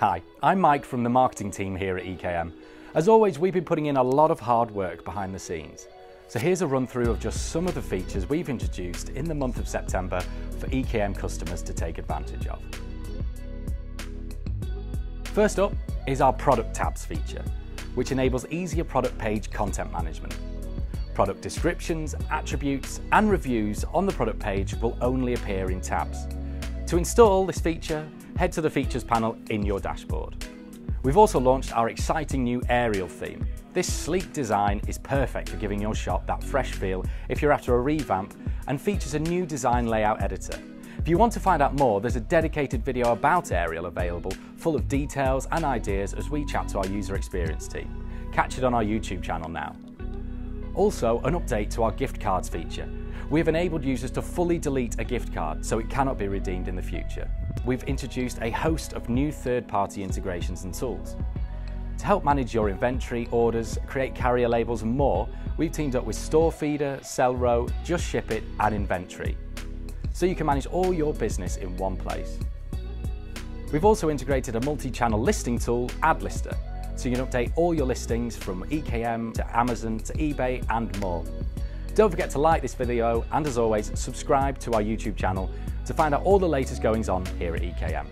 Hi, I'm Mike from the marketing team here at EKM. As always, we've been putting in a lot of hard work behind the scenes. So here's a run through of just some of the features we've introduced in the month of September for EKM customers to take advantage of. First up is our product tabs feature, which enables easier product page content management. Product descriptions, attributes, and reviews on the product page will only appear in tabs. To install this feature, head to the Features panel in your dashboard. We've also launched our exciting new aerial theme. This sleek design is perfect for giving your shop that fresh feel if you're after a revamp, and features a new design layout editor. If you want to find out more, there's a dedicated video about Aerial available, full of details and ideas as we chat to our user experience team. Catch it on our YouTube channel now. Also, an update to our gift cards feature. We have enabled users to fully delete a gift card so it cannot be redeemed in the future. We've introduced a host of new third-party integrations and tools. To help manage your inventory, orders, create carrier labels and more, we've teamed up with StoreFeeder, SellRow, Just Ship It and Inventory, so you can manage all your business in one place. We've also integrated a multi-channel listing tool, AdLister, so you can update all your listings from EKM to Amazon to eBay and more. Don't forget to like this video and, as always, subscribe to our YouTube channel to find out all the latest goings on here at EKM.